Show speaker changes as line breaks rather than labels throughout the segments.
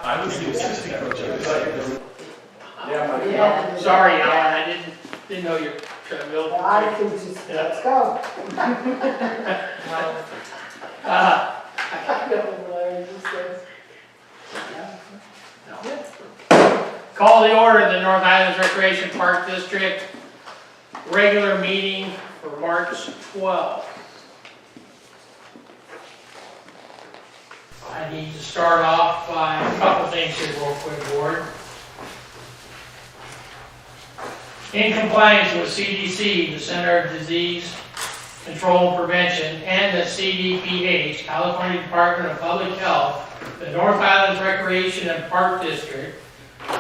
I was the assistant coach.
Yeah.
Sorry, Alan, I didn't know your treadmill.
I think just, let's go. I don't know what I just said.
Call the order of the North Highlands Recreation Park District regular meeting for March 12th. I need to start off by a couple things here real quick, Board. In compliance with CDC, the Center of Disease Control and Prevention, and the CDPH, California Department of Public Health, the North Highlands Recreation and Park District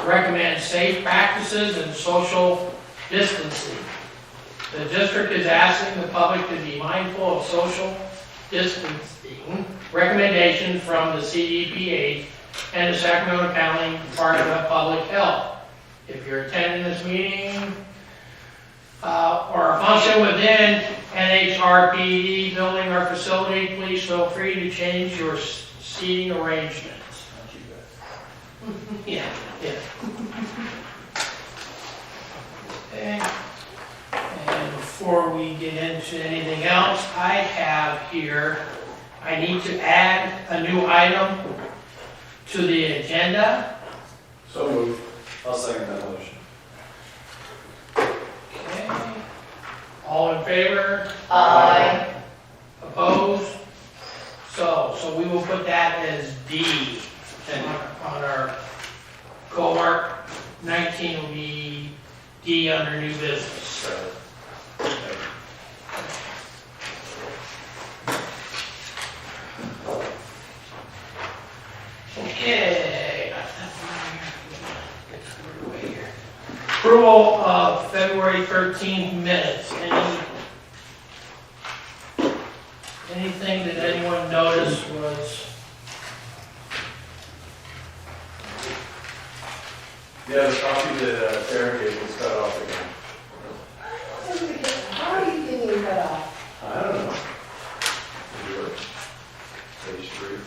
recommends safe practices and social distancing. The district is asking the public to be mindful of social distancing recommendations from the CDPH and the Sacramento County Department of Public Health. If you're attending this meeting or a function within NHRPD building or facility, please feel free to change your seating arrangements. Yeah. Okay. And before we get into anything else, I have here, I need to add a new item to the agenda.
So moved. I'll second that motion.
Okay. All in favor?
Aye.
Opposed? So we will put that as D on our cohort. 19 will be D under new business. Okay. Approval of February 13th minutes. Anything that anyone noticed was?
Yeah, the copy that Sarah gave was cut off again.
How are you getting cut off?
I don't know. Page 3.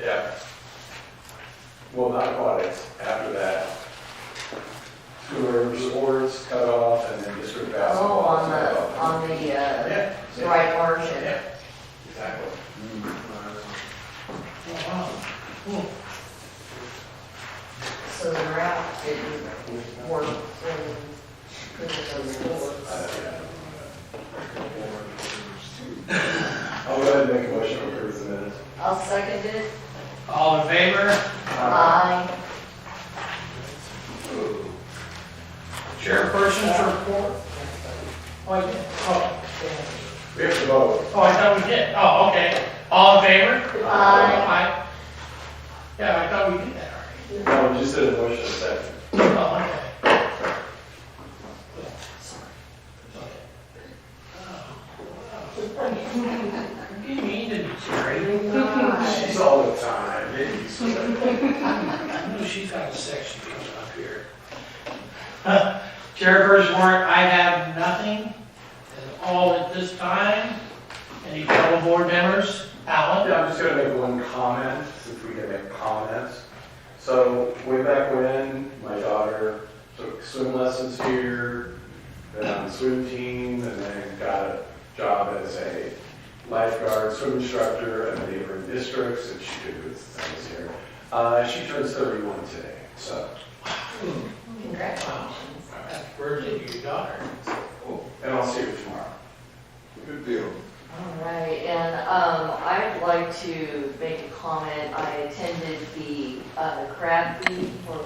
Yeah. Well, not aquatics. After that, tour, sports cut off, and then district basketball.
On the
Yeah.
right margin.
Yeah. Exactly.
So the route didn't work when those boards.
I'll go ahead and make a motion to approve the minutes.
I'll second it.
All in favor?
Aye.
Chairperson's report? Oh, yeah. Oh.
We have to vote.
Oh, I thought we did. Oh, okay. All in favor?
Aye.
Yeah, I thought we did that already.
No, we just did a motion in a second.
Oh, okay. You mean to be Jerry?
She's all the time. Maybe so.
I know she's got a section coming up here. Chairperson warrant, I have nothing at all at this time. Any fellow board members? Alan?
Yeah, I'm just gonna make one comment, if we can make comments. So, way back when, my daughter took swim lessons here, been on the swim team, and then got a job as a lifeguard, swim instructor at the neighboring districts, and she could do things here. She turns 31 today, so.
Congratulations.
Happy birthday to your daughter.
And I'll see her tomorrow. Good deal.
All right, and I'd like to make a comment. I attended the crab feed for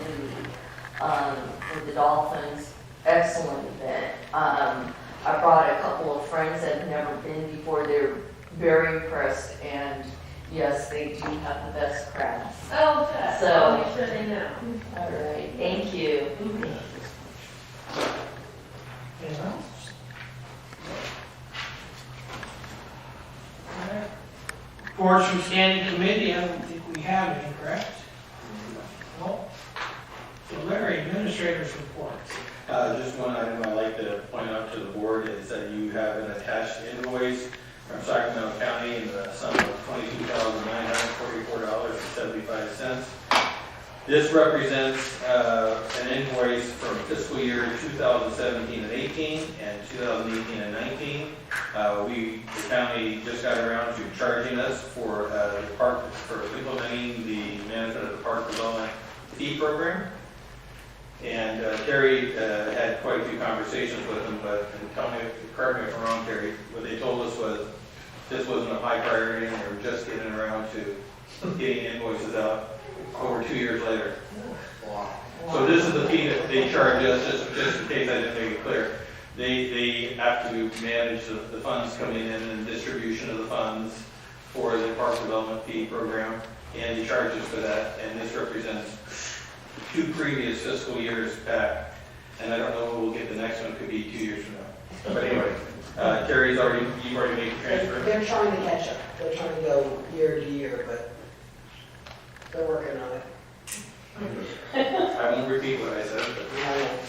the Dolphins. Excellent event. I brought a couple of friends that have never been before. They're very impressed, and yes, they do have the best crabs.
Oh, good.
So-
I'll make sure they know.
All right, thank you.
Anything else? All right. Reports from standing committee, I don't think we have any, correct? No. So Larry, administrator's report.
Just one item I'd like to point out to the board is that you have an attached invoice
from Sacramento County in the sum of $22,944.75. This represents an invoice from fiscal year 2017 and 18 and 2018 and 19. The county just got around to charging us for the park, for implementing the management of the park development fee program. And Terry had quite a few conversations with them, but correct me if I'm wrong, Terry, what they told us was this wasn't a high priority and they were just getting around to getting invoices out over 2 years later.
Wow.
So this is the fee that they charge us, just in case I didn't make it clear. They have to manage the funds coming in and distribution of the funds for the park development fee program, and they charge us for that, and this represents 2 previous fiscal years back, and I don't know when we'll get the next one, could be 2 years from now. But anyway, you've already made the transfer.
They're trying to catch up. They're trying to go year to year, but they're working on it.
I won't repeat what I said, but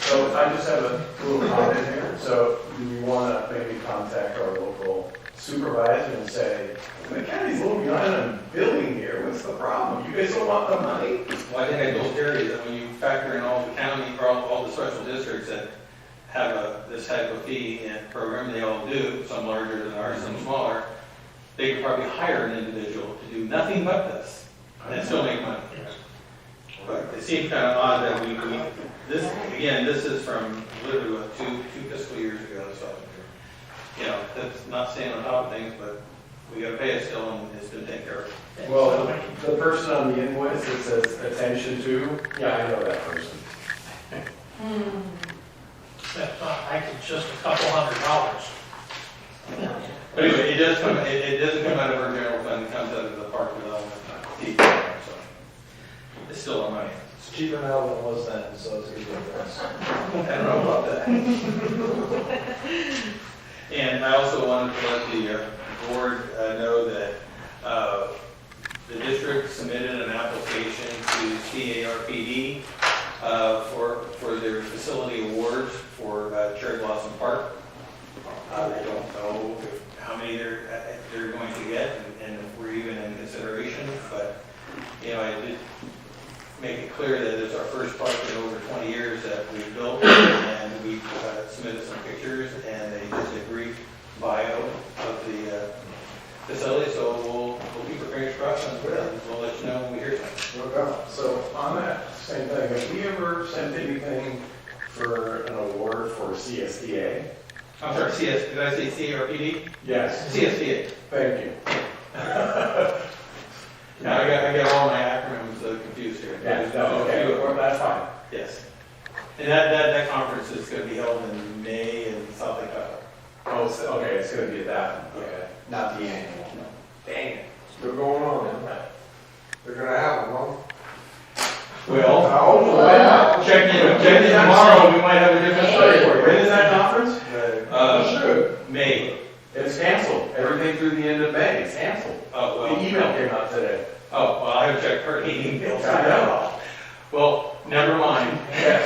So I just have a little comment here. So do we want to maybe contact our local supervisor and say, the county's a little behind on billing here, what's the problem? You guys don't want the money?
well, I think I told Terry that when you factor in all the county, or all the special districts that have this type of fee and program, they all do, some larger than ours, some smaller, they could probably hire an individual to do nothing but this and still make money. But it seems kind of odd that this is from literally, what, two fiscal years ago, so, that's not staying on top of things, but we gotta pay it still, and it's been taken care of.
Well, the person on the invoice that says attention to, yeah, I know that person.
That's not like it's just a couple $100.
But anyway, it doesn't come out of our general fund, it comes out of the park development fee program, so it's still our money.
It's cheaper now than it was then, so it's a good difference.
I don't know about that. And I also wanted to let the board know that the district submitted an application to CARPD for their facility awards for Cherry Blossom Park. They don't know how many they're going to get and if we're even in consideration, but I did make it clear that it's our first park in over 20 years that we've built, and we submitted some pictures, and they just did a brief bio of the facility, so we'll keep our fingers crossed and we'll let you know when we hear something.
No problem. So on that same thing, have we ever sent anything for an award for CSDA?
I'm sorry, did I say CRPD?
Yes.
CSDA.
Thank you.
Now I got all my acronyms confused here.
Yeah, no, okay, well, that's fine.
Yes. And that conference is going to be held in May in South Dakota.
Oh, okay, it's gonna be that, okay, not the annual. Dang it.
Still going on, man. They're gonna have them, huh?
Well,
Well,
check in tomorrow, we might have a different story for you.
when is that conference?
May.
It's canceled. Everything through the end of May is canceled.
Oh,
The email came out today.
Oh, well, I haven't checked her emails.
I know.
Well, never mind.
Yes.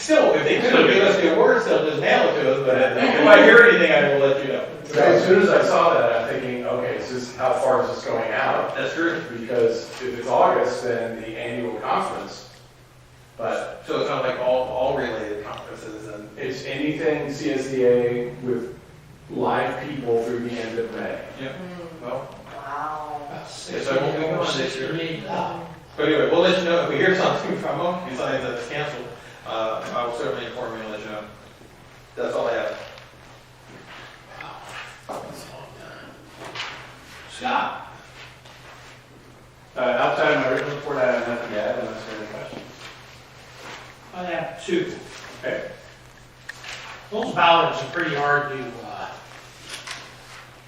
Still, if they could give us the awards, they'll just mail it to us, but if I hear anything, I will let you know.
As soon as I saw that, I'm thinking, okay, how far is this going out?
That's true.
Because if it's August, then the annual conference, but
So it's not like all related conferences and.
it's anything CSDA with live people through the end of May.
Yeah, well,
Wow.
yes, I won't be going this year.
$68.
But anyway, we'll let you know if we hear something from them, besides that it's canceled. I will certainly inform you and let you know. That's all I have.
Scott?
Outside of my written report, I have nothing to add unless there are any questions.
I have 2.
Okay.
Those ballards are pretty hard to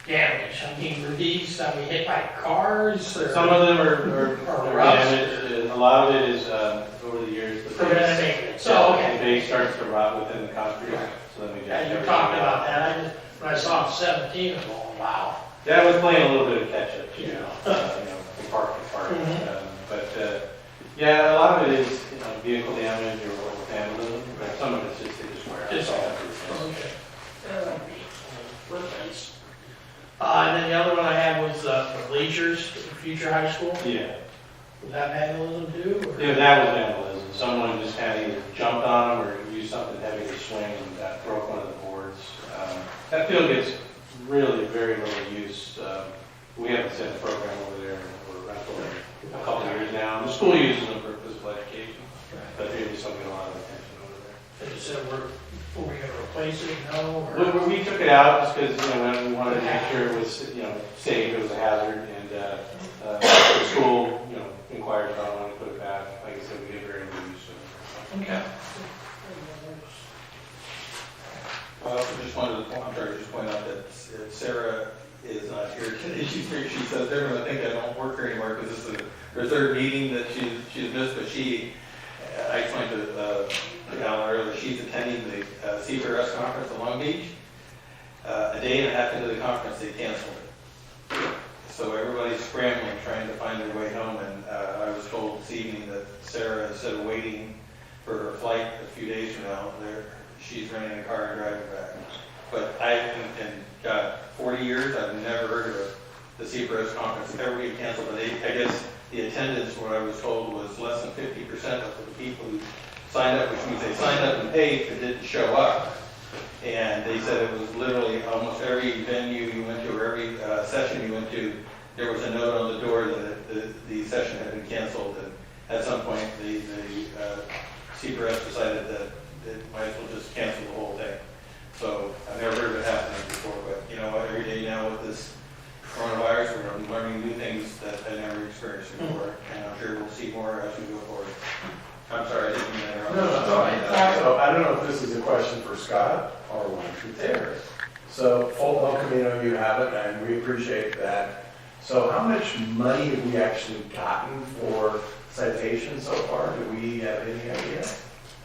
damage. I mean, were these, hit by cars? Or
Some of them are
rust?
damaged. A lot of it is, over the years, the
Preventive
base.
maintenance. So,
The
okay.
base starts to rot within the concrete, so then we just.
Yeah, you were talking about that. When I saw 17, I was going, wow.
Yeah, I was playing a little bit of catch up,
Yeah.
from park to park.
Mhm.
But, yeah, a lot of it is, vehicle damage or vandalism, but some of it's just they just wear out.
Just-
So,
Okay. Replace. future high school?
Yeah.
Was that vandalism too? or-
Yeah, that was vandalism. Someone just kind of either jumped on them or used something heavy to swing and broke one of the boards. That field gets really very little use. We haven't sent a program over there for a couple of years now. The school uses them for physical education, but they just don't get a lot of attention over there.
They just said, were we gonna replace it? No? or-
We took it out just because, we wanted to make sure it was, safe, it was a hazard, and the school, inquired about wanting to put it back. Like I said, we get very little use of it.
Okay.
I just point out that Sarah is not here today. She says they're going to think I don't work here anymore because this is her third meeting that she's missed, but I explained to Alan earlier, she's attending the C4S conference in Long Beach. A day and a half into the conference, they canceled it. So everybody's scrambling, trying to find their way home, and I was told this evening that Sarah, instead of waiting for her flight a few days from now, she's renting a car and driving back. But in 40 years, I've never heard of the C4S conference ever get canceled. But I guess the attendance, what I was told, was less than 50% of the people who signed up, which means they signed up and paid but didn't show up. And they said it was literally almost every venue you went to or every session you went to, there was a note on the door that the session had been canceled. And at some point, the C4S decided that it might as well just cancel the whole thing. So I've never heard of it happening before, but every day now with this coronavirus, we're learning new things that I never experienced before, and I'm sure we'll see more as we go forward. I'm sorry, I didn't mean to interrupt.
No, that's all right. So I don't know if this is a question for Scott or one for Terry. So full welcome, you have it, and we appreciate that. So how much money have we actually gotten for citations so far? Do we have any idea?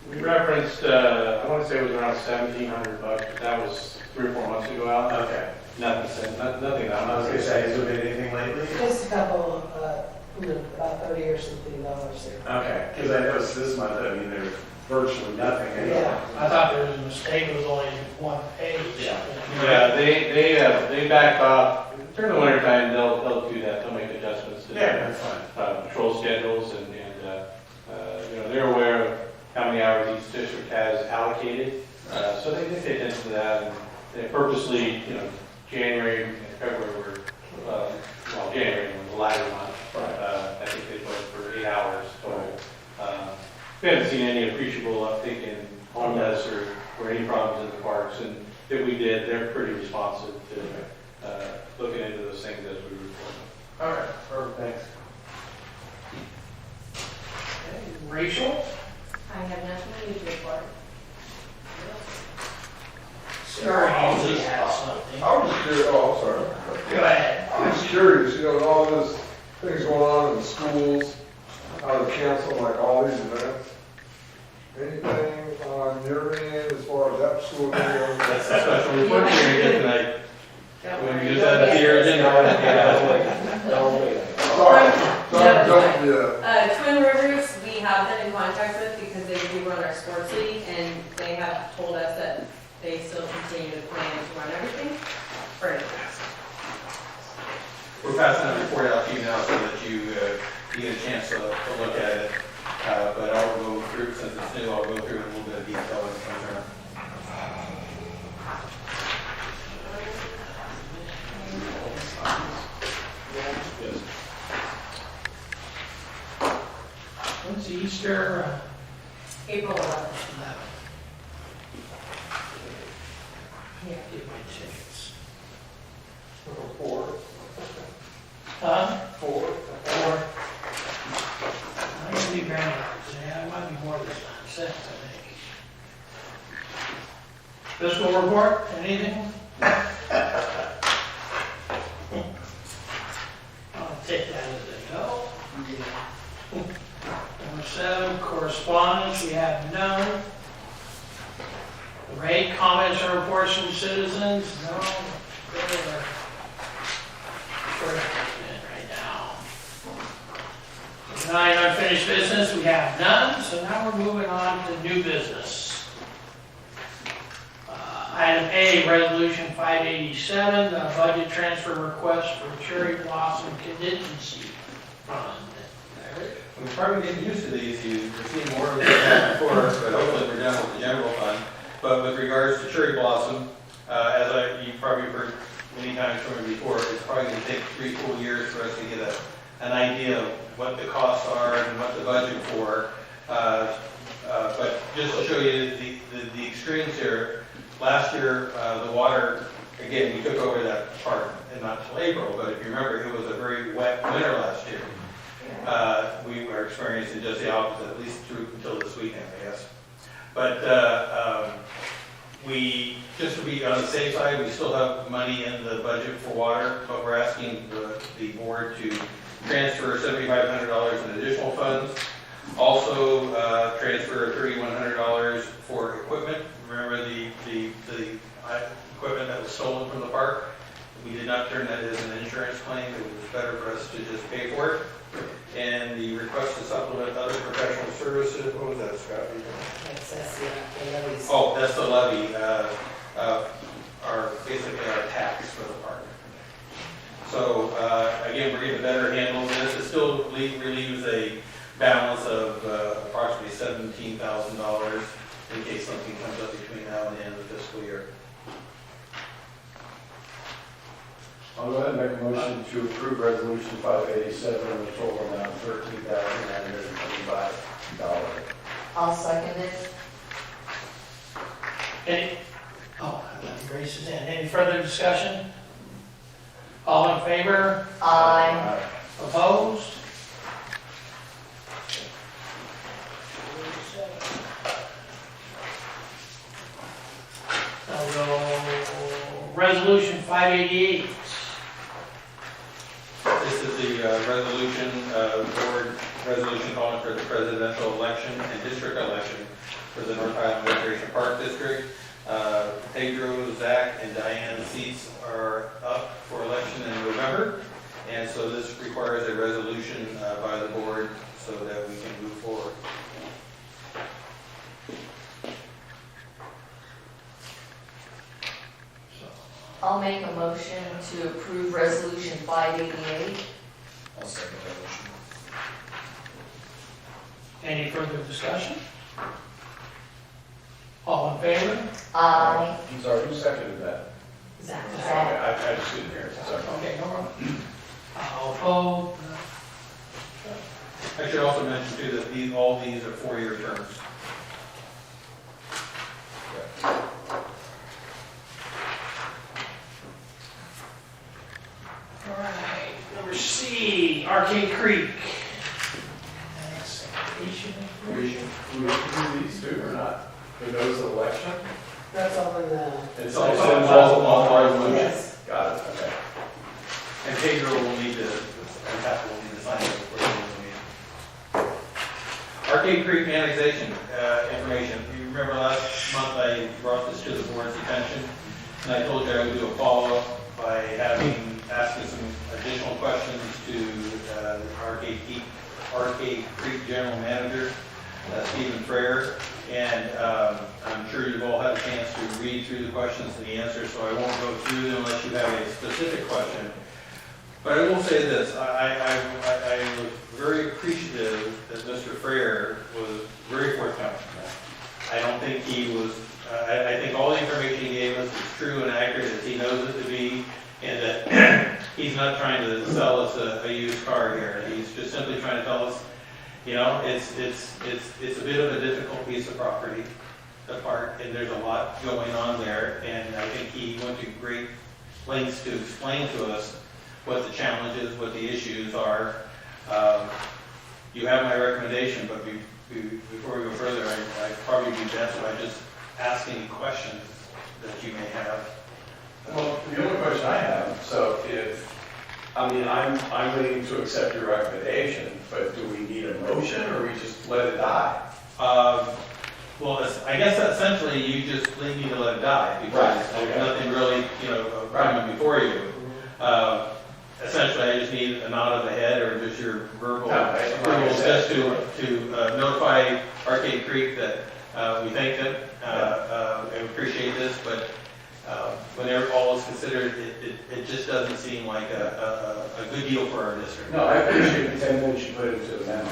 We referenced, I want to say it was around $1,700, but that was 3 or 4 months ago out.
Okay.
Nothing.
I was going to say, has there been anything lately?
Just a couple, about 30 or something dollars there.
Okay, because I noticed this month, there's virtually nothing anyway.
Yeah.
I thought there was a mistake, it was only one page.
Yeah, they back off. During the winter time, they'll do that. They'll make adjustments to
Yeah, that's fine.
patrol schedules, and they're aware of how many hours each district has allocated. So they pay attention to that, and they purposely, January and February were, January was the latter month. I think they put for 8 hours total. We haven't seen any appreciable uptick in homeless or any problems in the parks, and if we did, they're pretty responsive to looking into those things as we report them.
All right, perfect, thanks.
Rachel?
I have nothing to report.
Sarah usually has something.
I was just curious, I'm sorry.
Go ahead.
I was curious, all this things going on in the schools, how to cancel like all these events. Anything on your end as far as that school goes?
That's a special report hearing again tonight.
Don't
When
worry.
we use that here,
Twin Rivers, we have been in contact with because they do run our sports league, and they have told us that they still continue to plan to run everything for it.
We're passing that report out to you now so that you get a chance to look at it. But I'll go through, since it's new, I'll go through in a little bit of detail as it comes around.
When's Easter?
April 11th.
Can't get my tickets.
4.
Huh?
4.
4. I'm gonna be grandmothers, yeah, it might be more than 6, I think. Fiscal report, anything? I'll take that as a no. Number 7, correspondence, we have none. Ray, comments or reports from citizens? No. Good. Right now. 9, unfinished business, we have none, so now we're moving on to new business. Item Item A, Resolution 587, the budget transfer request for Cherry Blossom Contingency Fund.
We're probably getting used to these, you've seen more of them before, but hopefully we're done with the general fund. But with regards to cherry blossom, you've probably heard many times from me before, it's probably going to take 3 full years for us to get an idea of what the costs are and what the budget for. But just to show you the extremes here, last year, the water, again, we took over that part, and not till April, but if you remember, it was a very wet winter last year. We were experiencing just the opposite, at least through until this weekend, I guess. But just to be on the safe side, we still have money in the budget for water, but we're asking the board to transfer $7,500 in additional funds. Also, transfer $3,100 for equipment. Remember the equipment that was stolen from the park? We did not turn that as an insurance claim. It was better for us to just pay for it. And the request to supplement other professional services, what was that, Scott?
That's the levies.
Oh, that's the levy, basically our tax for the park. So, again, we're getting a better handle on this. It still relieves a balance of approximately $17,000 in case something comes up between now and the end of the fiscal year.
I'll go ahead and make a motion to approve resolution 587 in the total amount of $13,925.
I'll second it.
Grace is in. Any further discussion? All in favor?
Aye.
Opposed? Now we'll go resolution 588.
This is the board resolution calling for the presidential election and district election for the North Highland Recreation Park District. Pedro, Zach, and Diane's seats are up for election in November, and so this requires a resolution by the board so that we can move forward.
I'll make a motion to approve resolution 588.
I'll second that motion.
Any further discussion? All in favor?
Aye.
I'm sorry, who seconded that?
Zach.
Okay, I just didn't hear it, sorry.
Okay, no problem. All opposed?
I should also mention too that all these are 4-year terms.
All right, number C, Arcade Creek.
We approve these two or not? Who knows the election?
That's all in the,
It's all resolution.
yes.
Got it, okay.
And Pedro will need to, and Pat will need to sign it before the meeting. Arcade Creek annexation information. You remember last month I brought this to the board's attention, and I told you I would do a follow-up by asking some additional questions to the Arcade Creek General Manager, Stephen Frere, and I'm sure you've all had a chance to read through the questions and the answers, so I won't go through them unless you have a specific question. But I will say this, I was very appreciative that Mr. Frere was very forthcoming. I don't think he was, I think all the information he gave us is true and accurate as he knows it to be, and that he's not trying to sell us a used car here. He's just simply trying to tell us, you know, it's a bit of a difficult piece of property, the park, and there's a lot going on there, and I think he went to great lengths to explain to us what the challenges, what the issues are. You have my recommendation, but before we go further, I'd probably be best if I just ask any questions that you may have.
Well, the only question I have, so I'm willing to accept your recommendation, but do we need a motion or we just let it die?
Well, I guess essentially you just leave me to let it die because there's nothing really, coming before you. Essentially, I just need a nod of the head or just your verbal approval just to notify Arcade Creek that we thank them and appreciate this, but whenever all is considered, it just doesn't seem like a good deal for our district.
No, I appreciate the 10 minutes you put into the memo,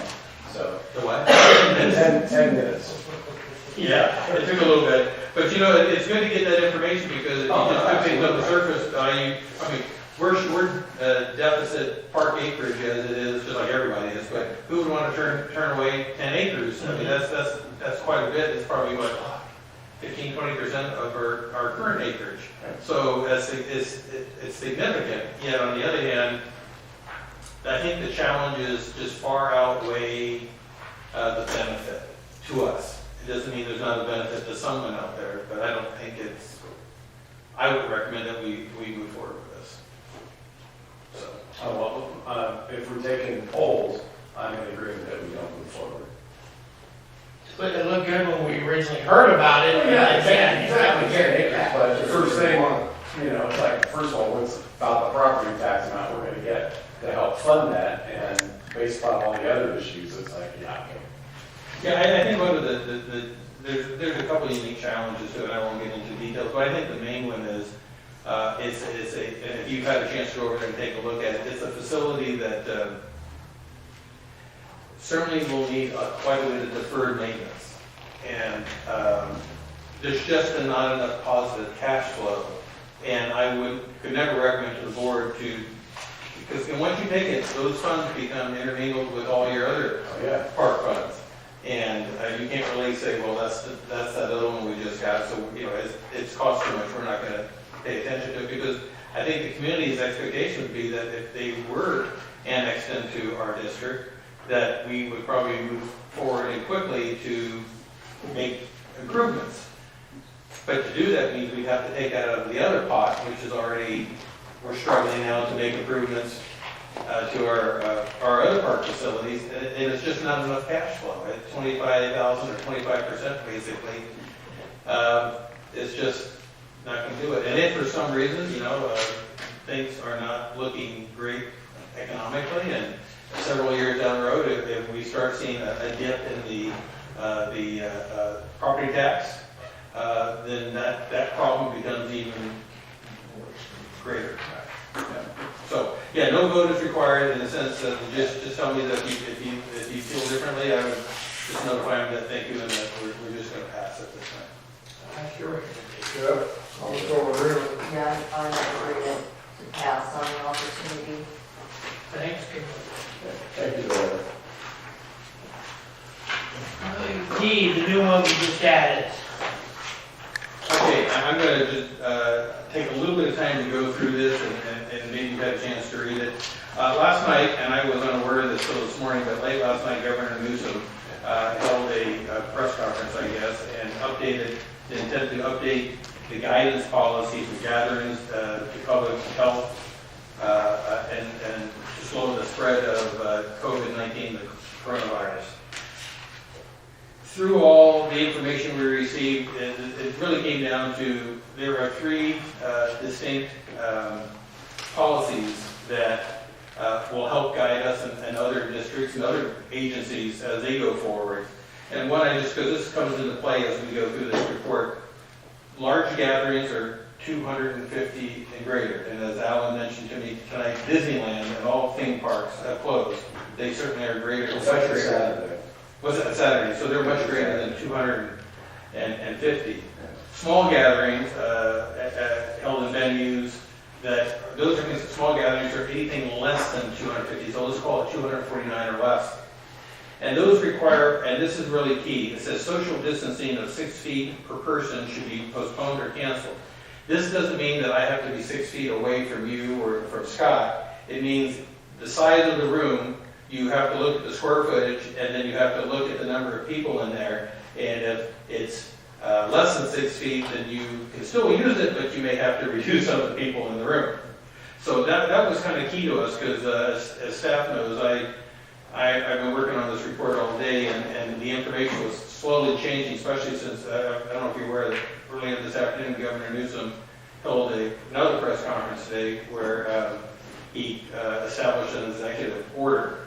so.
The what?
10 minutes.
Yeah, it took a little bit, but you know, it's good to get that information because if you
Oh,
just put things on the
absolutely.
surface, I mean, we're deficit park acreage as it is, just like everybody is, but who would want to turn away 10 acres? I mean, that's quite a bit, it's probably what, 15-20% of our current acreage. So it's significant, yet on the other hand, I think the challenges just far outweigh the benefit to us. It doesn't mean there's not a benefit to someone out there, but I don't think I would recommend that we move forward with this. So,
Oh, well, if we're taking polls, I'm in agreement that we don't move forward.
But it looked good when we originally heard about it.
Exactly. But the first thing, you know, it's like, first of all, what's about the property tax amount we're gonna get to help fund that, and based upon all the other issues, it's like, yeah.
yeah, I think one of there's a couple of unique challenges to it, I won't get into details, but I think the main one is, and if you've had a chance to go over there and take a look at it, it's a facility that certainly will need quite a bit of deferred maintenance. And there's just not enough positive cash flow. And I could never recommend to the board because once you take it, those funds become intermingled with all your other park funds. And you can't really say, well, that's that other one we just got, so you know it's cost too much, we're not going to pay attention to it, because I think the community's expectation would be that if they were annexed into our district, that we would probably move forward and quickly to make improvements. But to do that means we'd have to take that out of the other pot, which is already, we're struggling now to make improvements to our other park facilities, and it's just not enough cash flow. At 25,000 or 25% basically, it's just not going to do it. And if for some reason, you know, things are not looking great economically, and several years down the road, if we start seeing a dip in the property tax, then that problem becomes even greater. So, yeah, no vote is required in the sense that just tell me that if you feel differently, I would just notify them that thank you and that we're just going to pass it this time.
That's your recommendation.
Yeah, I'll go with it.
Yeah, I'm in agreement to pass on the opportunity.
Thanks, Kim.
Thank you, Laura.
D, the new one we just added.
Okay, I'm going to just take a little bit of time to go through this, and maybe you've had a chance to read it. Last night, and I was unaware of this till this morning, but late last night, Governor Newsom held a press conference, I guess, and intended to update the guidance policy for gatherings to public health and to slow the spread of COVID-19, the coronavirus. Through all the information we received, it really came down to there are three distinct policies that will help guide us and other districts and other agencies as they go forward. And one, because this comes into play as we go through this report, large gatherings are 250 and greater. And as Alan mentioned to me tonight, Disneyland and all theme parks have closed. They certainly are greater.
It's actually Saturday.
Was it Saturday? So they're much greater than 250. Small gatherings held in venues those are small gatherings are anything less than 250. So let's call it 249 or less. And those require, and this is really key, it says social distancing of 6 feet per person should be postponed or canceled. This doesn't mean that I have to be 6 feet away from you or from Scott. It means the size of the room, you have to look at the square footage, and then you have to look at the number of people in there. And if it's less than 6 feet, then you can still use it, but you may have to reduce some of the people in the room. So that was kind of key to us, because as staff knows, I've been working on this report all day, and the information was slowly changing, especially since, I don't know if you're aware that earlier this afternoon, Governor Newsom held another press conference today where he established an executive order.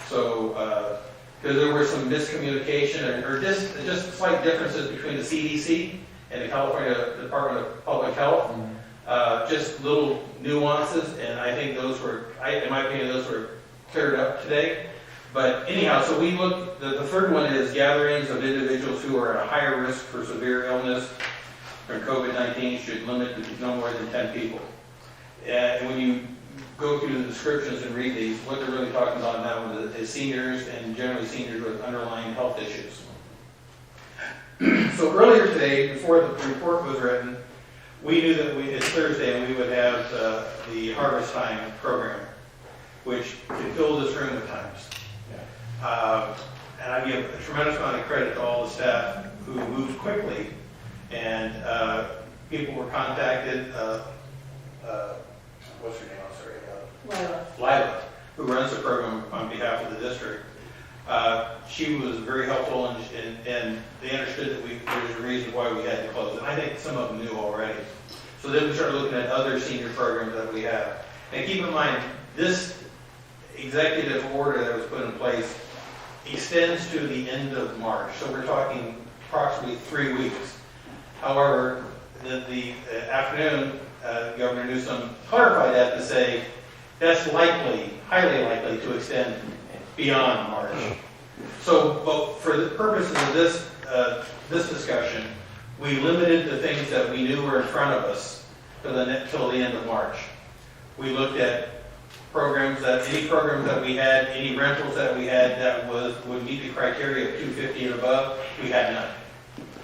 So, because there were some miscommunication or just slight differences between the CDC and the California Department of Public Health. just little nuances, and I think those were, in my opinion, those were cleared up today. But anyhow, so we look, the third one is gatherings of individuals who are at a higher risk for severe illness from COVID-19 should limit to no more than 10 people. And when you go through the descriptions and read these, what they're really talking about now is seniors, and generally seniors with underlying health issues. So earlier today, before the report was written, we knew that it's Thursday and we would have the Harvest Time program, which could fill this room at times. And I give a tremendous amount of credit to all the staff who moved quickly, and people were contacted. What's her name? I'm sorry. Lila, who runs the program on behalf of the district. She was very helpful, and they understood that there was a reason why we had to close it. I think some of them knew already. So then we started looking at other senior programs that we have. And keep in mind, this executive order that was put in place extends to the end of March. So we're talking approximately 3 weeks. However, the afternoon, Governor Newsom clarified that to say that's likely, highly likely to extend beyond March. So, but for the purposes of this discussion, we limited the things that we knew were in front of us till the end of March. We looked at any programs that we had, any rentals that we had that would meet the criteria of 250 and above, we had none.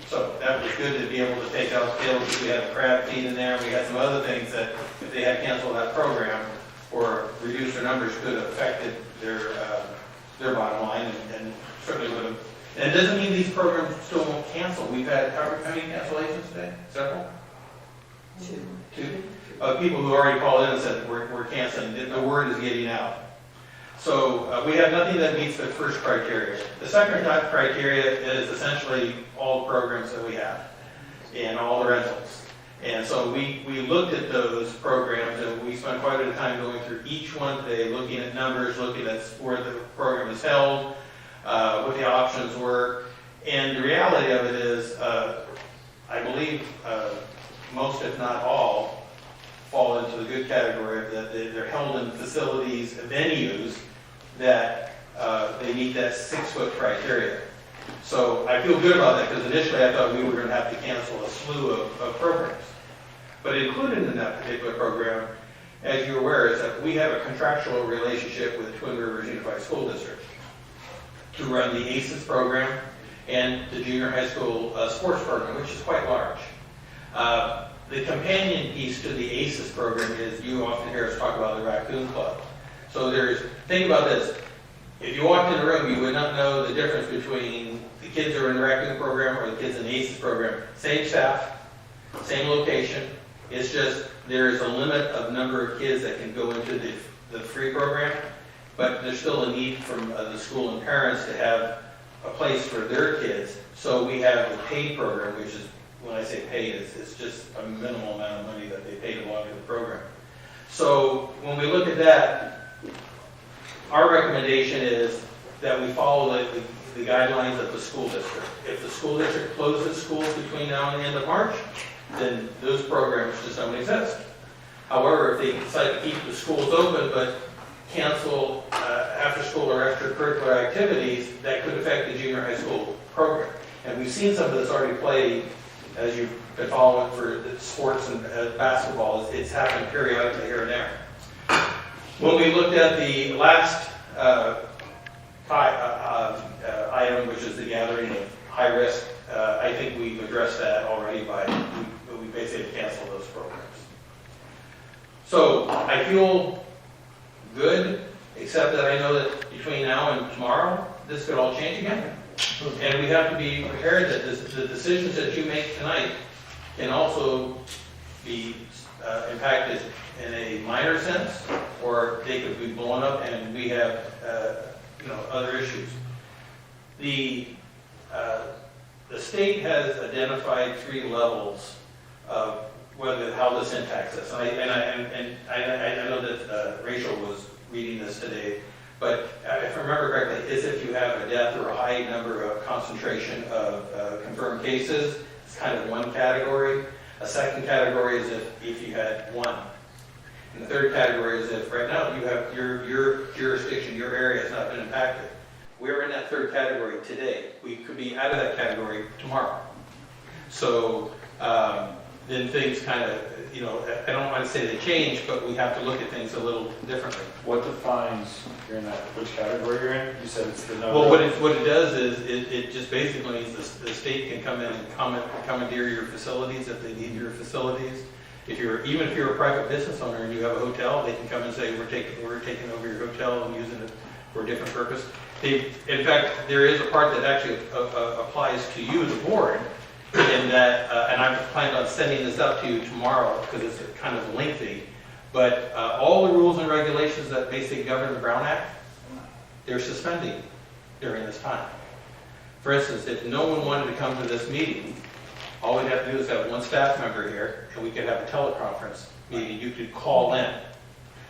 So that was good to be able to take out skills. We had a crab feed in there. We had some other things that if they had canceled that program or reduced their numbers could have affected their bottom line and certainly would have. And it doesn't mean these programs still won't cancel. We've had, how many cancellations today? Several? Two. People who already called in and said, we're canceling. The word is getting out. So we have nothing that meets the first criteria. The second criteria is essentially all programs that we have and all the rentals. And so we looked at those programs, and we spent quite a bit of time going through each one today, looking at numbers, looking at where the program is held, what the options were. And the reality of it is, I believe most, if not all, fall into the good category that they're held in facilities, venues that they meet that 6-foot criteria. So I feel good about that, because initially I thought we were going to have to cancel a slew of programs. But included in that particular program, as you're aware, is that we have a contractual relationship with Twin Rivers Unified School District to run the ACES program and the junior high school sports program, which is quite large. The companion piece to the ACES program is, you often hear us talk about the Raccoon Club. So think about this. If you walked in the room, you would not know the difference between the kids who are in the Raccoon program or the kids in the ACES program. Same staff, same location. It's just there's a limit of number of kids that can go into the free program, but there's still a need from the school and parents to have a place for their kids. So we have the paid program, which is, when I say paid, it's just a minimal amount of money that they pay to belong to the program. So when we look at that, our recommendation is that we follow the guidelines of the school district. If the school district closes schools between now and the end of March, then those programs just don't exist. However, if they decide to keep the schools open but cancel after-school or extracurricular activities, that could affect the junior high school program. And we've seen some of this already play, as you've been following for sports and basketball. It's happened periodically here and there. When we looked at the last item, which is the gathering of high risk, I think we've addressed that already we basically canceled those programs. So I feel good, except that I know that between now and tomorrow, this could all change again. And we have to be prepared that the decisions that you make tonight can also be impacted in a minor sense, or they could be blown up and we have other issues. The state has identified 3 levels of how this impacts us. And I know that Rachel was reading this today, but if I remember correctly, is if you have a death or a high number of concentration of confirmed cases, it's kind of one category. A second category is if you had one. And the third category is if right now you have your jurisdiction, your area has not been impacted. We're in that third category today. We could be out of that category tomorrow. So then things kind of, I don't want to say they change, but we have to look at things a little differently.
What defines you're in that, which category you're in? You said it's the number.
Well, what it does is, it just basically means the state can come in and commandeer your facilities if they need your facilities. Even if you're a private business owner and you have a hotel, they can come and say, we're taking over your hotel and using it for a different purpose. In fact, there is a part that actually applies to you, the board, in that, and I'm planning on sending this out to you tomorrow because it's kind of lengthy, but all the rules and regulations that basically govern the Brown Act, they're suspending during this time. For instance, if no one wanted to come to this meeting, all we'd have to do is have one staff member here, and we could have a teleconference meeting. You could call in.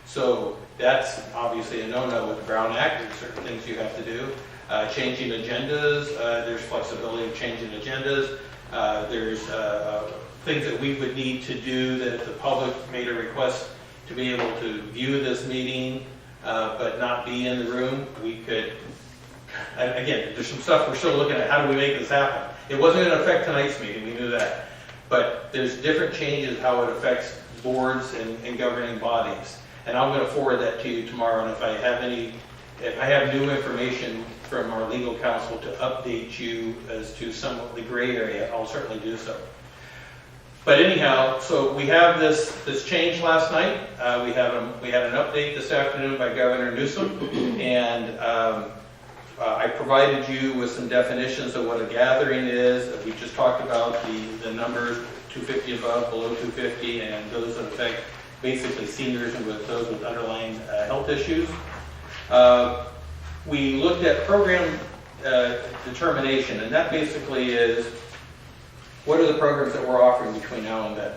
So that's obviously a no-no with the Brown Act. There's certain things you have to do. Changing agendas, there's flexibility of changing agendas. There's things that we would need to do that if the public made a request to be able to view this meeting but not be in the room, we could, again, there's some stuff we're still looking at. How do we make this happen? It wasn't going to affect tonight's meeting, we knew that. But there's different changes how it affects boards and governing bodies. And I'm going to forward that to you tomorrow, and if I have new information from our legal counsel to update you as to some of the gray area, I'll certainly do so. But anyhow, so we have this change last night. We had an update this afternoon by Governor Newsom, and I provided you with some definitions of what a gathering is. We just talked about the numbers 250 above, below 250, and those that affect basically seniors and with those with underlying health issues. We looked at program determination, and that basically is what are the programs that we're offering between now and then.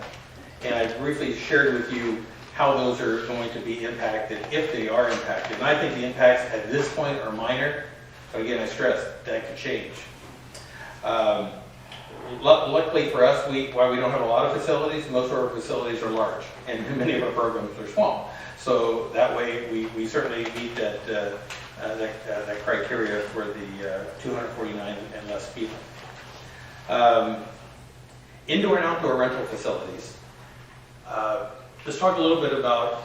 And I briefly shared with you how those are going to be impacted, if they are impacted. And I think the impacts at this point are minor, but again, I stress that could change. Luckily for us, while we don't have a lot of facilities, most of our facilities are large, and many of our programs are small. So that way, we certainly meet that criteria for the 249 and less people. Indoor and outdoor rental facilities. Let's talk a little bit about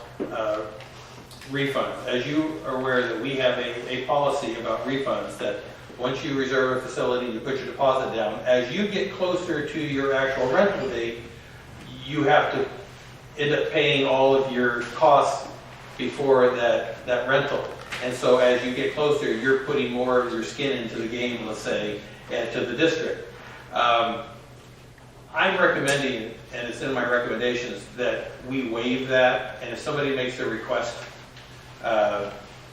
refunds. As you are aware that we have a policy about refunds that once you reserve a facility, you put your deposit down. As you get closer to your actual rental date, you have to end up paying all of your costs before that rental. And so as you get closer, you're putting more of your skin into the game, let's say, and to the district. I'm recommending, and it's in my recommendations, that we waive that, and if somebody makes a request, and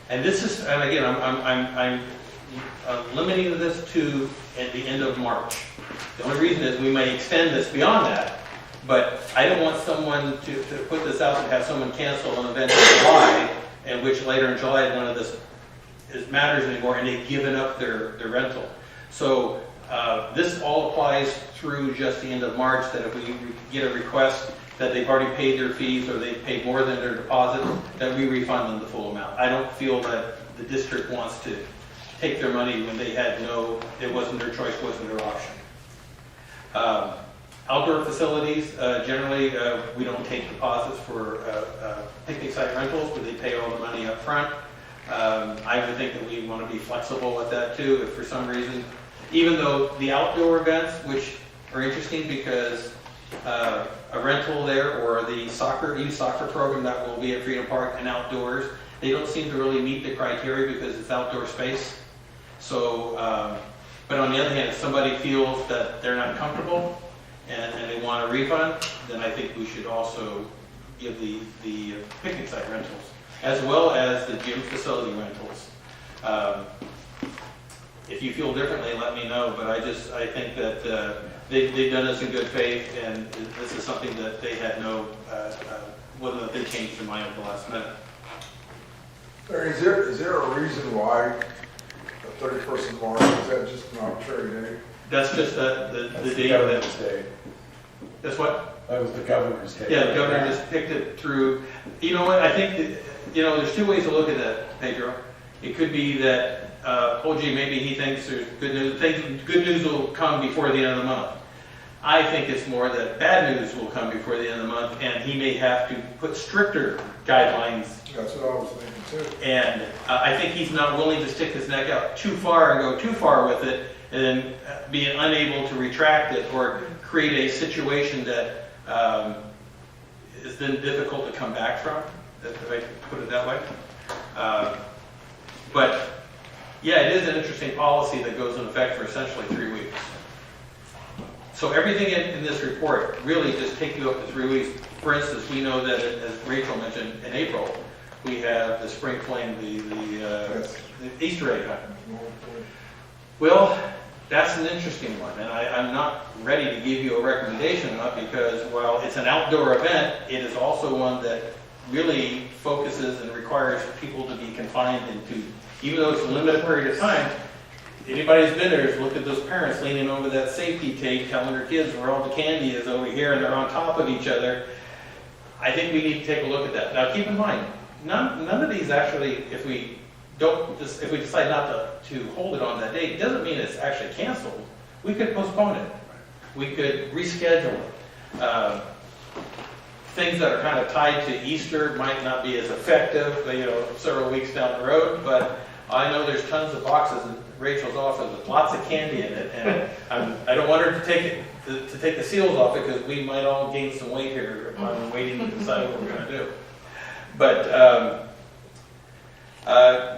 again, I'm limiting this to at the end of March. The only reason is we may extend this beyond that, but I don't want someone to put this out and have someone cancel an event in July, in which later in July none of this matters anymore, and they've given up their rental. So this all applies through just the end of March, that if we get a request that they've already paid their fees or they've paid more than their deposit, that we refund them the full amount. I don't feel that the district wants to take their money when they had it wasn't their choice, wasn't their option. Outdoor facilities, generally we don't take deposits for picnic site rentals, but they pay all the money up front. I would think that we want to be flexible with that too, if for some reason, even though the outdoor events, which are interesting because a rental there or the youth soccer program that will be at Freedom Park and outdoors, they don't seem to really meet the criteria because it's outdoor space. So, but on the other hand, if somebody feels that they're not comfortable and they want a refund, then I think we should also give the picnic site rentals, as well as the gym facility rentals. If you feel differently, let me know, but I think that they've done this in good faith, and this is something that they had whether they changed their mind at the last minute.
Is there a reason why the 31st of March, is that just an arbitrary date?
That's just the
That's
date
Government's Day.
That's what?
That was the governor's take.
Yeah, the governor just picked it through. You know what, I think that, there's two ways to look at that, Pedro. It could be that, oh gee, maybe he thinks there's good news, good news will come before the end of the month. I think it's more that bad news will come before the end of the month, and he may have to put stricter guidelines.
That's what I was thinking too.
And I think he's not willing to stick his neck out too far and go too far with it, and then be unable to retract it or create a situation that is then difficult to come back from, if I put it that way. But yeah, it is an interesting policy that goes in effect for essentially 3 weeks. So everything in this report really just take you up to 3 weeks. For instance, we know that, as Rachel mentioned, in April, we have the spring fling, the Easter egg hunt. Well, that's an interesting one, and I'm not ready to give you a recommendation on it because while it's an outdoor event, it is also one that really focuses and requires people to be confined into, even though it's a limited period of time. Anybody who's been there has looked at those parents leaning over that safety tape, telling their kids where all the candy is over here, and they're on top of each other. I think we need to take a look at that. Now, keep in mind, none of these actually, if we decide not to hold it on that date, it doesn't mean it's actually canceled. We could postpone it. We could reschedule it. Things that are kind of tied to Easter might not be as effective, several weeks down the road, but I know there's tons of boxes in Rachel's office with lots of candy in it, and I don't want her to take the seals off it because we might all gain some weight here upon waiting to decide what we're going to do. But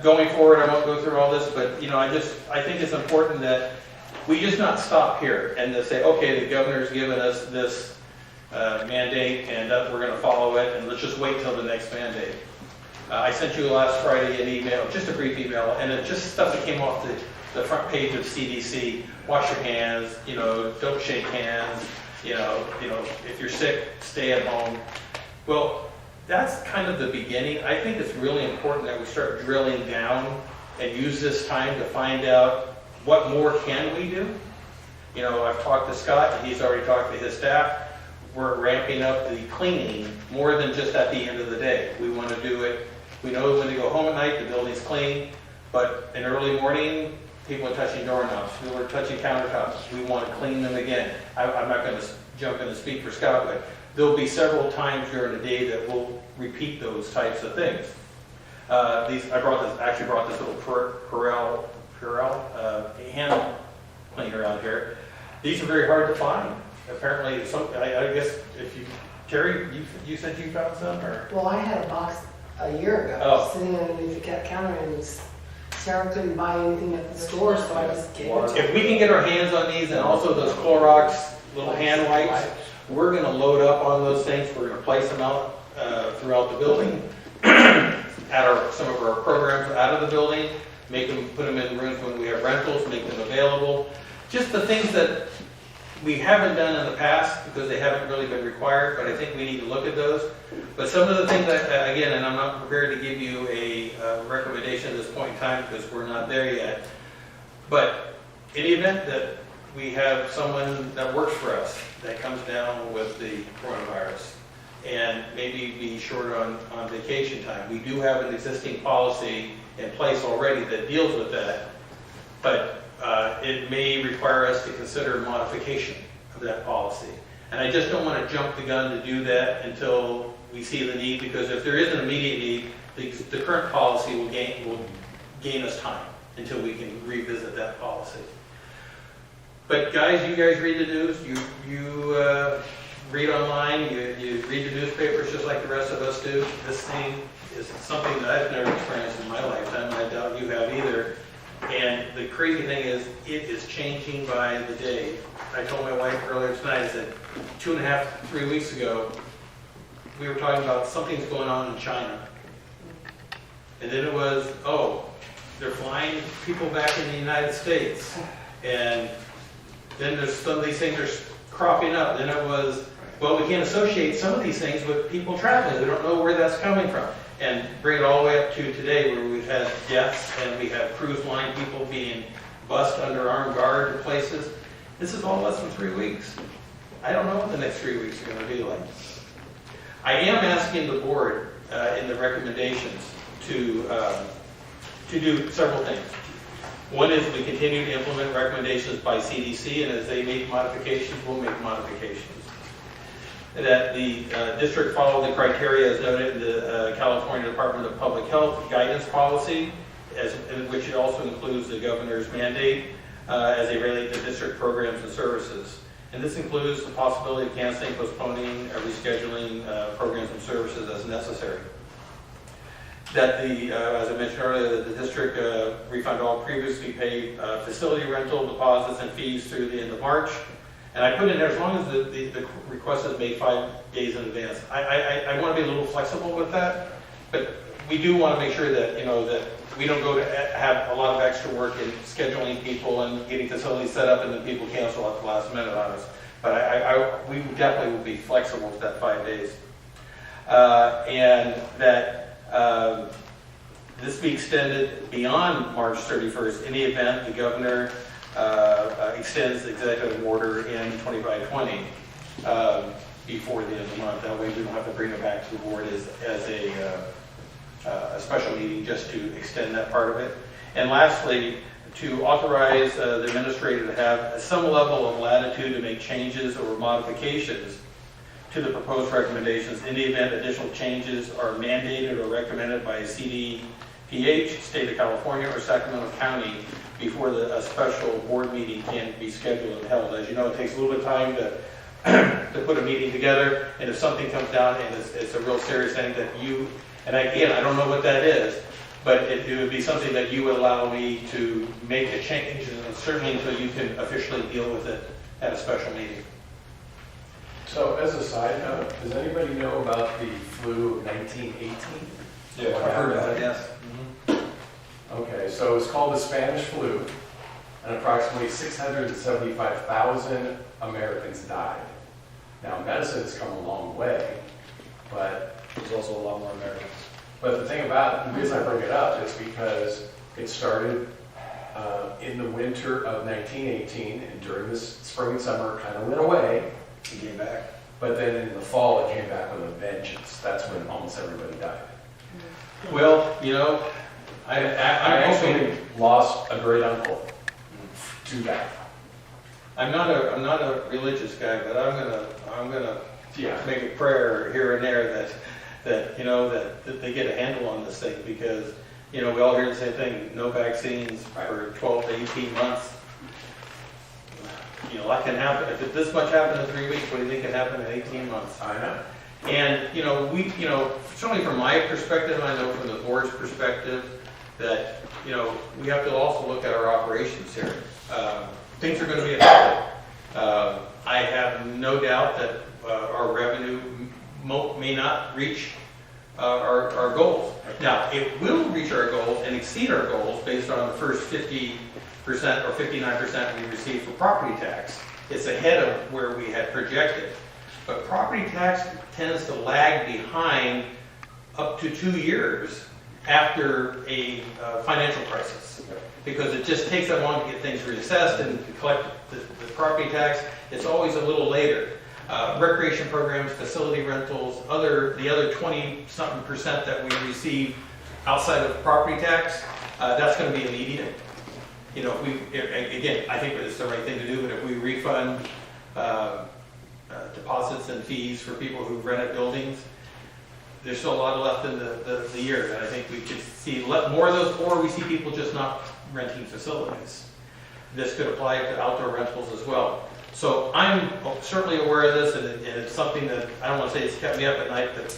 going forward, I won't go through all this, but I think it's important that we just not stop here and to say, okay, the governor's given us this mandate, and we're going to follow it, and let's just wait till the next mandate. I sent you last Friday an email, just a brief email, and it's just stuff that came off the front page of CDC. Wash your hands, don't shake hands, if you're sick, stay at home. Well, that's kind of the beginning. I think it's really important that we start drilling down and use this time to find out what more can we do. I've talked to Scott, and he's already talked to his staff. We're ramping up the cleaning more than just at the end of the day. We want to do it. We know when to go home at night, the building's clean, but in early morning, people are touching doorknobs, people are touching countertops. We want to clean them again. I'm not going to jump in and speak for Scott, but there'll be several times during the day that we'll repeat those types of things. I brought this little Purell hand cleaner out here. These are very hard to find. Apparently, I guess Terry, you said you found some, or?
Well, I had a box a year ago, sitting underneath the counter, and Sarah couldn't buy anything at the store, so I just gave it to her.
If we can get our hands on these, and also those Clorox little hand wipes, we're going to load up on those things. We're going to place them out throughout the building, at some of our programs out of the building, put them in rooms when we have rentals, make them available. Just the things that we haven't done in the past because they haven't really been required, but I think we need to look at those. But some of the things that, again, and I'm not prepared to give you a recommendation at this point in time because we're not there yet, but in the event that we have someone that works for us that comes down with the coronavirus and maybe be short on vacation time, we do have an existing policy in place already that deals with that, but it may require us to consider modification of that policy. And I just don't want to jump the gun to do that until we see the need, because if there is an immediate need, the current policy will gain us time until we can revisit that policy. But guys, you guys read the news, you read online, you read the newspapers just like the rest of us do. This thing is something that I've never experienced in my lifetime, I doubt you have either. And the crazy thing is, it is changing by the day. I told my wife earlier tonight, I said, 2.5, 3 weeks ago, we were talking about something's going on in China. And then it was, oh, they're flying people back in the United States. And then there's some of these things are cropping up. Then it was, well, we can't associate some of these things with people traveling. We don't know where that's coming from. And bring it all the way up to today, where we've had deaths and we have cruise line people being bussed under armed guard to places. This is all less than 3 weeks. I don't know what the next 3 weeks are going to be like. I am asking the board in the recommendations to do several things. One is we continue to implement recommendations by CDC, and as they make modifications, we'll make modifications. That the district follow the criteria as noted in the California Department of Public Health guidance policy, in which it also includes the governor's mandate as they relate to district programs and services. And this includes the possibility of canceling, postponing, or rescheduling programs and services as necessary. That as I mentioned earlier, that the district refund all previously paid facility rental deposits and fees through the end of March. And I put in there, as long as the request is made 5 days in advance. I want to be a little flexible with that, but we do want to make sure that, that we don't go to have a lot of extra work in scheduling people and getting facilities set up, and then people cancel at the last minute on us. But we definitely will be flexible with that 5 days. And that this be extended beyond March 31st in the event the governor extends the executive order in 2520 before the end of the month. That way we don't have to bring it back to the board as a special meeting just to extend that part of it. And lastly, to authorize the administrator to have some level of latitude to make changes or modifications to the proposed recommendations in the event additional changes are mandated or recommended by CDPH, State of California, or Sacramento County before a special board meeting can be scheduled and held. As you know, it takes a little bit of time to put a meeting together, and if something comes down and it's a real serious thing that you, and again, I don't know what that is, but it would be something that you would allow me to make a change, and certainly until you can officially deal with it at a special meeting.
So as a side note, does anybody know about the flu of 1918?
Yeah,
What
I've heard
happened?
about it, yes.
Okay, so it's called the Spanish flu, and approximately 675,000 Americans died. Now, medicine has come a long way, but
There's also a lot more Americans.
the thing about, the reason I bring it up is because it started in the winter of 1918, and during this spring and summer, it kind of went away.
He came back.
But then in the fall, it came back with a vengeance. That's when almost everybody died.
Well,
I
I'm hoping,
actually lost a great uncle to that.
I'm not a religious guy, but I'm gonna
Yeah.
make a prayer here and there that they get a handle on this thing, because we all hear the same thing: no vaccines for 12 to 18 months. A lot can happen. If this much happened in 3 weeks, what do you think can happen in 18 months?
I know.
And we certainly from my perspective, and I know from the board's perspective, that we have to also look at our operations here. Things are going to be affected. I have no doubt that our revenue may not reach our goals. Now, it will reach our goals and exceed our goals based on the first 50% or 59% we received for property tax. It's ahead of where we had projected. But property tax tends to lag behind up to 2 years after a financial crisis, because it just takes that long to get things reassessed and to collect the property tax. It's always a little later. Recreation programs, facility rentals, the other 20-something% that we receive outside of property tax, that's going to be immediate. Again, I think it's the right thing to do, but if we refund deposits and fees for people who rented buildings, there's still a lot left in the year, and I think we could see more of those, or we see people just not renting facilities. This could apply to outdoor rentals as well. So I'm certainly aware of this, and it's something that I don't want to say it's kept me up at night, but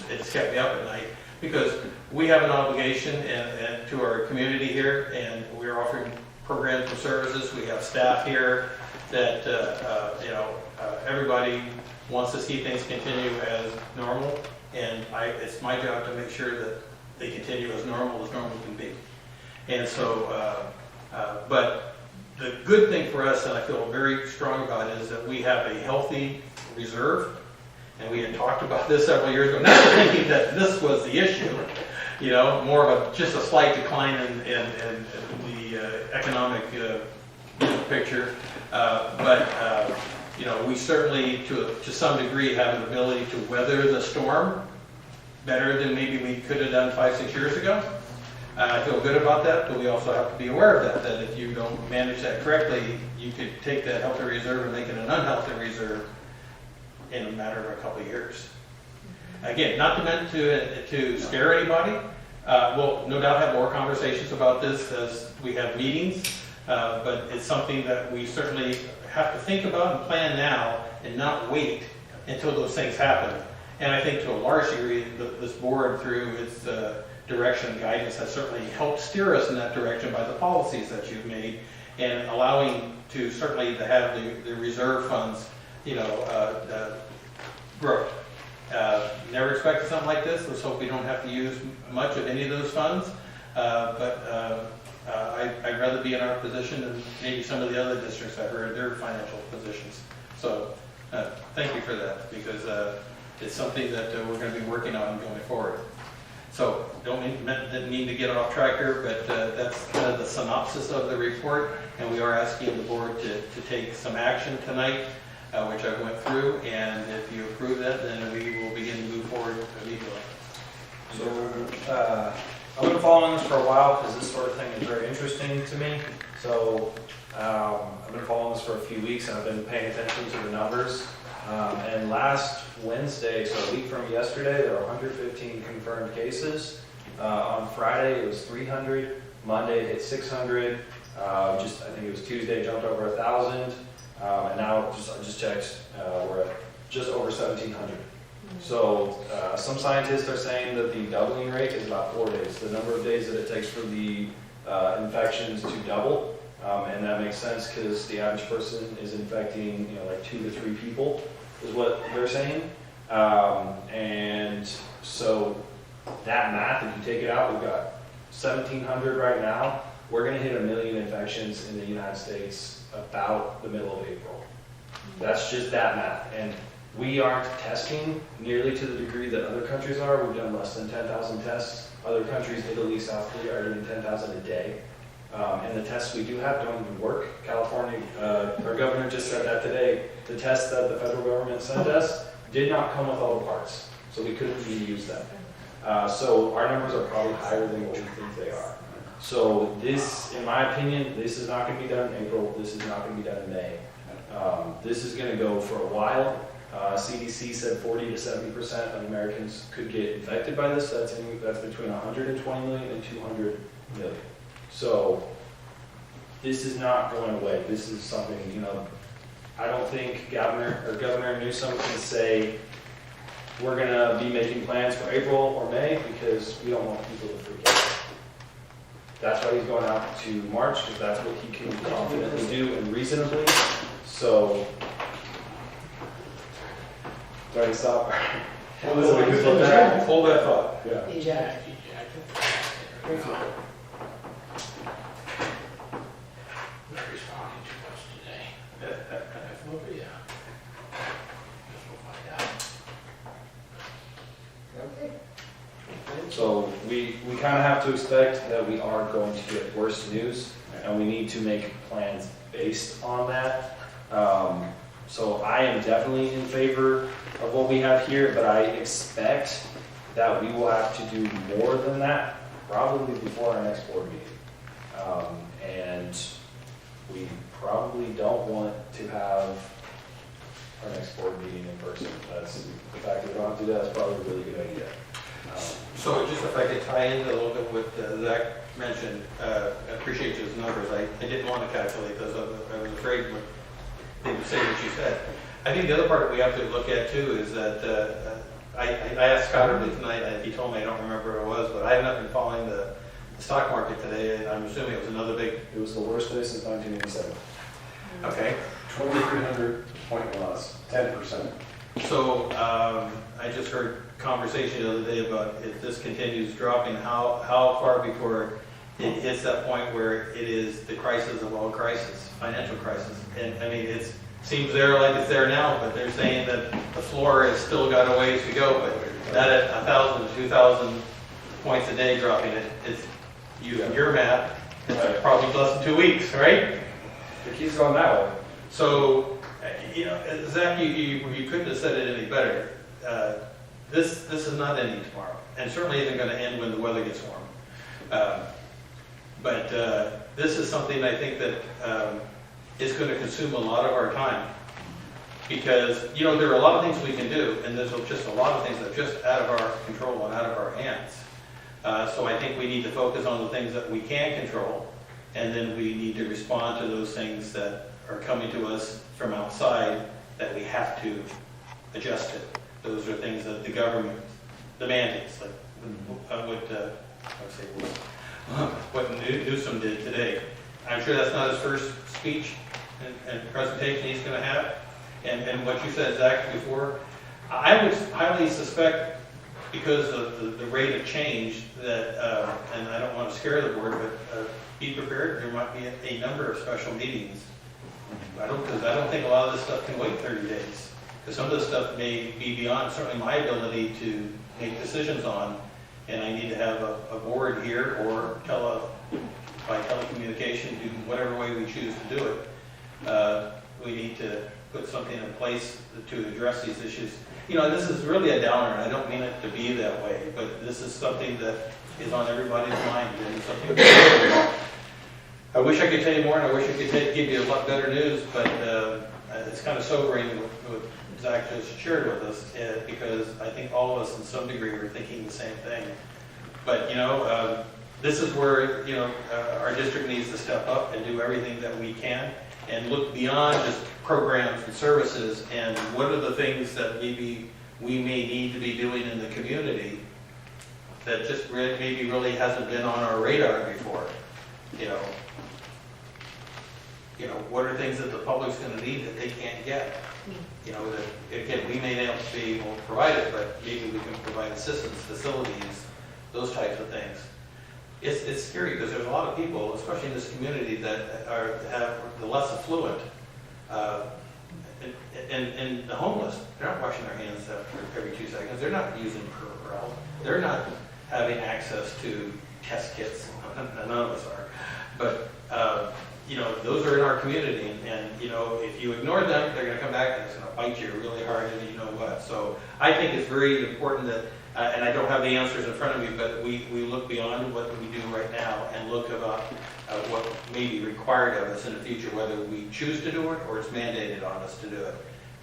it's kept me up at night, because we have an obligation and to our community here, and we're offering programs and services. We have staff here that everybody wants to see things continue as normal, and it's my job to make sure that they continue as normal can be. And so, but the good thing for us, and I feel very strong about it, is that we have a healthy reserve, and we had talked about this several years ago, not thinking that this was the issue, more of just a slight decline in the economic picture, but we certainly, to some degree, have an ability to weather the storm better than maybe we could have done 5-6 years ago. I feel good about that, but we also have to be aware of that if you don't manage that correctly, you could take that healthy reserve and make it an unhealthy reserve in a matter of a couple of years. Again, not meant to scare anybody. We'll no doubt have more conversations about this as we have meetings, but it's something that we certainly have to think about and plan now and not wait until those things happen. And I think to a large degree, this board, through its direction and guidance, has certainly helped steer us in that direction by the policies that you've made and allowing to certainly to have the reserve funds, grow. Never expected something like this. Let's hope we don't have to use much of any of those funds. But I'd rather be in our position than maybe some of the other districts I've heard their financial positions. So thank you for that, because it's something that we're going to be working on going forward. So didn't mean to get off track here, but that's kind of the synopsis of the report, and we are asking the board to take some action tonight, which I went through, and if you approve that, then we will begin to move forward immediately.
So, I've been following this for a while because this sort of thing is very interesting to me. So, I've been following this for a few weeks and I've been paying attention to the numbers. And last Wednesday, so a week from yesterday, there were 115 confirmed cases. On Friday, it was 300. Monday, it hit 600. I think it was Tuesday, it jumped over 1,000. And now, I just checked, we're at just over 1,700. So some scientists are saying that the doubling rate is about 4 days, the number of days that it takes for the infections to double. And that makes sense because the average person is infecting, like 2 to 3 people is what they're saying. And so that math, if you take it out, we've got 1,700 right now. We're going to hit 1 million infections in the United States about the middle of April. That's just that math. And we aren't testing nearly to the degree that other countries are. We've done less than 10,000 tests. Other countries, Italy, South Korea, are doing 10,000 a day. And the tests we do have don't even work. California, our governor just said that today. The tests that the federal government sent us did not come with all the parts, so we couldn't even use them. So our numbers are probably higher than what we think they are. So this, in my opinion, this is not going to be done in April. This is not going to be done in May. This is going to go for a while. CDC said 40 to 70% of Americans could get infected by this. That's between 120 million and 200 million. So this is not going away. This is something, I don't think Governor Newsom can say we're going to be making plans for April or May because we don't want people to freak out. That's why he's going out to March, because that's what he can confidently do and reasonably. So, try to stop.
Hold that thought.
Yeah.
Eject.
Larry's talking too much today. Yeah. Guess we'll find out.
Okay.
So we kind of have to expect that we are going to get worse news, and we need to make plans based on that. So I am definitely in favor of what we have here, but I expect that we will have to do more than that probably before our next board meeting. And we probably don't want to have our next board meeting in person. That's the fact that we don't have to do that is probably a really good idea.
So just if I could tie in a little bit with Zach mentioned, I appreciate those numbers. I didn't want to calculate those. I was afraid they would say what you said. I think the other part that we have to look at too is that I asked Scott earlier tonight, and he told me, I don't remember what it was, but I have not been following the stock market today, and I'm assuming it was another big...
It was the worst day since 1987.
Okay.
2,300 point loss, 10%.
So I just heard conversation the other day about if this continues dropping, how far before it hits that point where it is the crisis of all crises, financial crisis. And I mean, it seems there like it's there now, but they're saying that the floor has still got a ways to go, but that at 1,000 to 2,000 points a day dropping it's using your math, it's probably less than 2 weeks, right?
It keeps going that way.
So You know, Zach, you couldn't have said it any better. This is not ending tomorrow, and certainly isn't going to end when the weather gets warm. But this is something I think that is going to consume a lot of our time, because, you know, there are a lot of things we can do, and there's just a lot of things that are just out of our control and out of our hands. So I think we need to focus on the things that we can control, and then we need to respond to those things that are coming to us from outside that we have to adjust to. Those are things that the government, the mandates, like what Newsom did today. I'm sure that's not his first speech and presentation he's going to have. And what you said, Zach, before, I would highly suspect, because of the rate of change, that, and I don't want to scare the board, but be prepared, there might be a number of special meetings. Because I don't think a lot of this stuff can wait 30 days. Because some of this stuff may be beyond certainly my ability to make decisions on, and I need to have a board here or by telecommunication, do whatever way we choose to do it. We need to put something in place to address these issues. You know, this is really a downer, and I don't mean it to be that way, but this is something that is on everybody's mind, and something I wish I could tell you more, and I wish I could give you a lot better news, but it's kind of sobering what Zach just shared with us, because I think all of us in some degree are thinking the same thing. But, you know, this is where, you know, our district needs to step up and do everything that we can and look beyond just programs and services, and what are the things that maybe we may need to be doing in the community that just maybe really hasn't been on our radar before. You know, what are things that the public's going to need that they can't get? You know, that, again, we may not be able to provide it, but maybe we can provide assistance, facilities, those types of things. It's scary, because there's a lot of people, especially in this community, that have the less affluent, and the homeless. They're not washing their hands every 2 seconds. They're not using Purell. They're not having access to test kits. None of us are. But you know, those are in our community, and you know, if you ignore them, they're going to come back and it's going to bite you really hard, and you know what. So I think it's very important that, and I don't have the answers in front of me, but we look beyond what we do right now and look about what may be required of us in the future, whether we choose to do it or it's mandated on us to do it.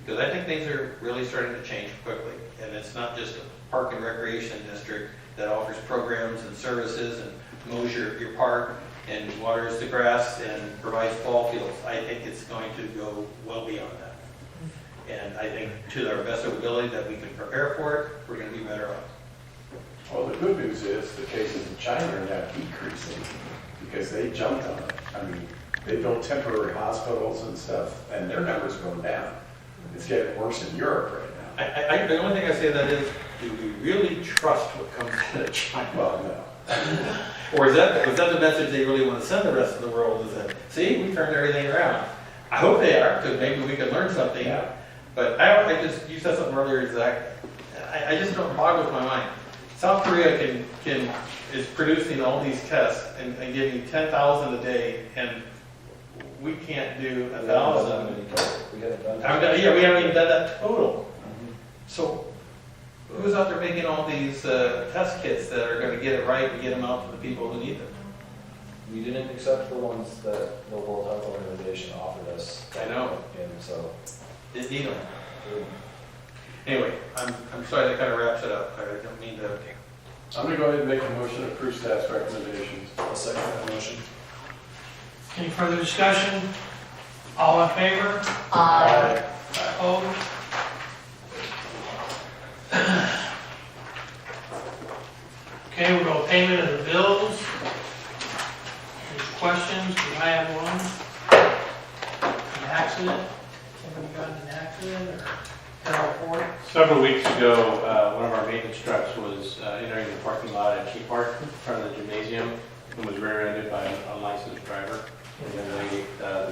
Because I think things are really starting to change quickly, and it's not just a park and recreation district that offers programs and services and mows your park and waters the grass and provides ball fields. I think it's going to go well beyond that. And I think to our best ability that we can prepare for it, we're going to be better off.
Well, the good news is the cases in China are now decreasing because they jumped on it. I mean, they built temporary hospitals and stuff, and their numbers are going down. It's getting worse in Europe right now.
The only thing I say to that is, do we really trust what comes out of China?
Well, no.
Or was that the message they really want to send the rest of the world, is that, see, we turned everything around? I hope they are, because maybe we can learn something.
Yeah.
But you said something earlier, Zach. I just don't boggles my mind. South Korea is producing all these tests and giving 10,000 a day, and we can't do 1,000.
We haven't done
Yeah, we haven't even done that total. So who's out there making all these test kits that are going to get it right and get them out to the people who need them?
We didn't accept the ones that the World Health Organization offered us.
I know.
And so,
Didn't need them. Anyway, I'm sorry that kind of wraps it up. I don't mean to.
I'm going to go ahead and make a motion to approve staff's recommendations.
I'll second that motion.
Any further discussion? All in favor?
Aye.
Opposed? Okay, we'll go payment of the bills. Any questions? Do I have one? An accident? Somebody got in an accident or got a report?
Several weeks ago, one of our maintenance trucks was entering the parking lot at Key Park in front of the gymnasium and was rear-ended by an unlicensed driver. And then they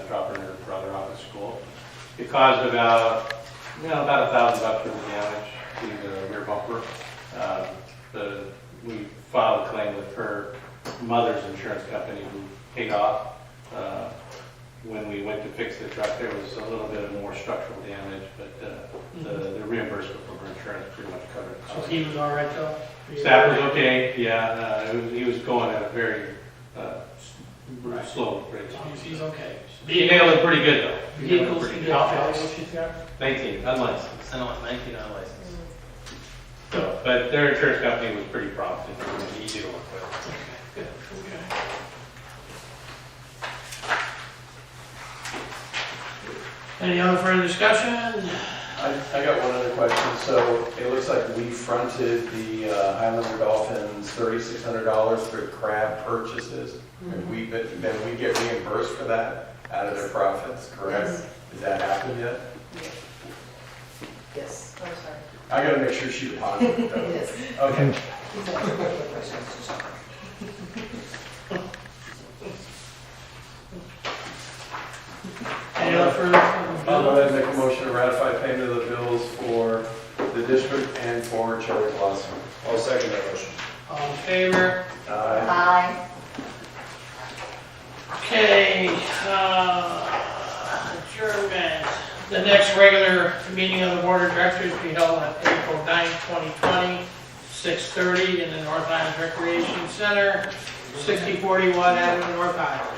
dropped her brother off at school. It caused about $1,000 worth of damage to the rear bumper. We filed a claim with her mother's insurance company, who paid off when we went to fix the truck, there was a little bit of more structural damage, but the reimbursement from her insurance pretty much covered it.
So he was all right though?
Staff was okay, yeah, he was going at a very slow rate.
As long as he's okay.
He nailed it pretty good though. He nailed it
Vehicles,
pretty
the
good.
outfit she's got?
19, unlicensed.
I know, 19 unlicensed.
So, but their insurance company was pretty prompt and easy to work with.
Good, okay. Any other further discussion?
I got one other question. So it looks like we fronted the Highlander Dolphins $3,600 for crab purchases. And then we get reimbursed for that out of their profits, correct?
Yes.
Has that happened yet?
Yes.
I'm sorry.
I gotta make sure she deposited it though.
Yes.
Okay.
Any other further?
I'll go ahead and make a motion to ratify payment of the bills for the district and for Cherry Blossom.
I'll second that motion.
All in favor?
Aye.
Okay, adjournment. The next regular meeting of the Board of Directors will be held on April 9th, 2020, 6:30 in the North Highlands Recreation Center, 6041 Avenue, North Highlands.